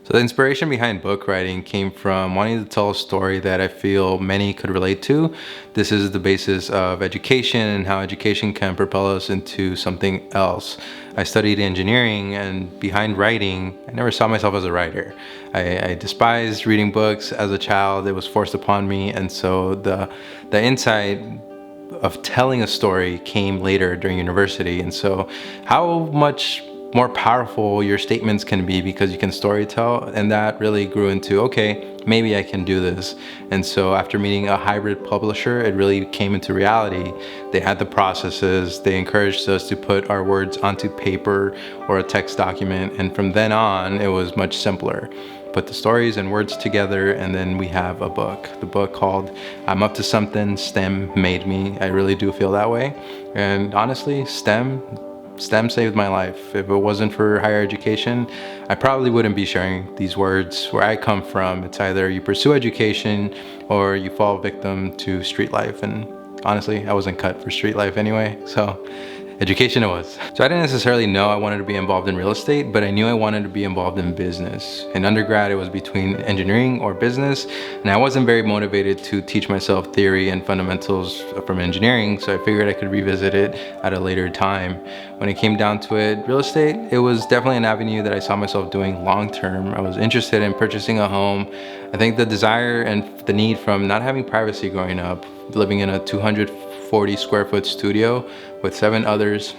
So the inspiration behind book writing came from wanting to tell a story that I feel many could relate to. This is the basis of education and how education can propel us into something else. I studied engineering, and behind writing, I never saw myself as a writer. I despised reading books as a child. It was forced upon me, and so the insight of telling a story came later during university. And so how much more powerful your statements can be because you can storytell, and that really grew into, okay, maybe I can do this. And so after meeting a hybrid publisher, it really came into reality. They had the processes, they encouraged us to put our words onto paper or a text document, and from then on it was much simpler. Put the stories and words together, and then we have a book. The book called I'm Up to Something, STEM Made Me. I really do feel that way. And honestly, STEM saved my life. If it wasn't for higher education, I probably wouldn't be sharing these words. Where I come from, it's either you pursue education or you fall victim to street life. And honestly, I wasn't cut for street life anyway, so education it was. So I didn't necessarily know I wanted to be involved in real estate, but I knew I wanted to be involved in business. In undergrad, it was between engineering or business, and I wasn't very motivated to teach myself theory and fundamentals from engineering, so I figured I could revisit it at a later time. When it came down to it, real estate, it was definitely an avenue that I saw myself doing long term. I was interested in purchasing a home. I think the desire and the need from not having privacy growing up, living in a 240 square foot studio with 7 others,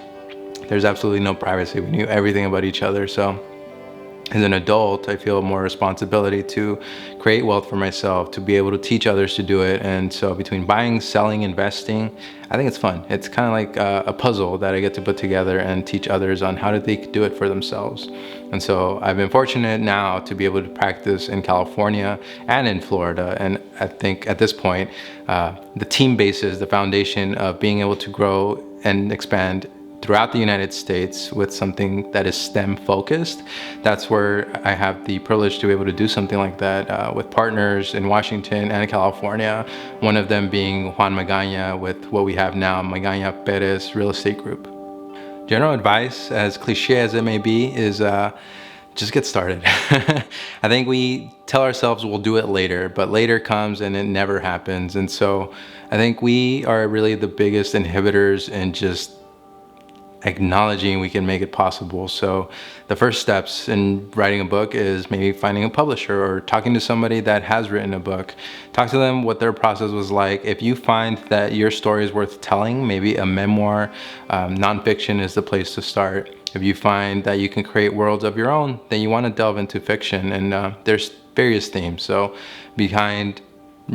there's absolutely no privacy. We knew everything about each other. So as an adult, I feel more responsibility to create wealth for myself, to be able to teach others to do it. And so between buying, selling, investing, I think it's fun. It's kind of like a puzzle that I get to put together and teach others on how they could do it for themselves. And so I've been fortunate now to be able to practice in California and in Florida. And I think at this point, the team base is the foundation of being able to grow and expand throughout the United States with something that is STEM focused. That's where I have the privilege to be able to do something like that with partners in Washington and California, one of them being Juan Magana with what we have now, Bartholomew Perez Real Estate Group. General advice, as cliche as it may be, is just get started. I think we tell ourselves we'll do it later, but later comes and it never happens. And so I think we are really the biggest inhibitors in just acknowledging we can make it possible. So the first steps in writing a book is maybe finding a publisher or talking to somebody that has written a book. Talk to them what their process was like. If you find that your story is worth telling, maybe a memoir, nonfiction is the place to start. If you find that you can create worlds of your own, then you want to delve into fiction, and there's various themes. So behind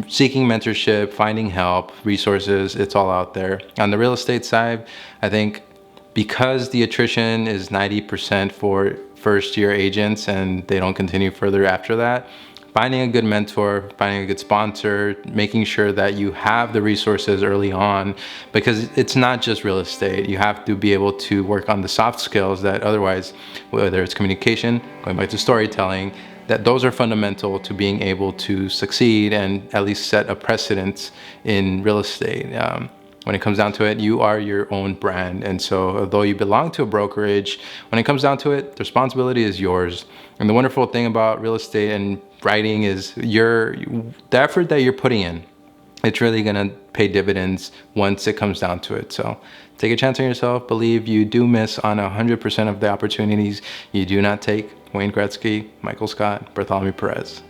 seeking mentorship, finding help, resources, it's all out there. On the real estate side, I think because the attrition is 90% for first-year agents and they don't continue further after that, finding a good mentor, finding a good sponsor, making sure that you have the resources early on, because it's not just real estate. You have to be able to work on the soft skills that otherwise, whether it's communication, going back to storytelling, that those are fundamental to being able to succeed and at least set a precedent in real estate. When it comes down to it, you are your own brand. And so although you belong to a brokerage, when it comes down to it, the responsibility is yours. And the wonderful thing about real estate and writing is the effort that you're putting in, it's really gonna pay dividends once it comes down to it. So take a chance on yourself. Believe you do miss on 100% of the opportunities you do not take. Wayne Gretzky, Michael Scott, Bartholomew Perez.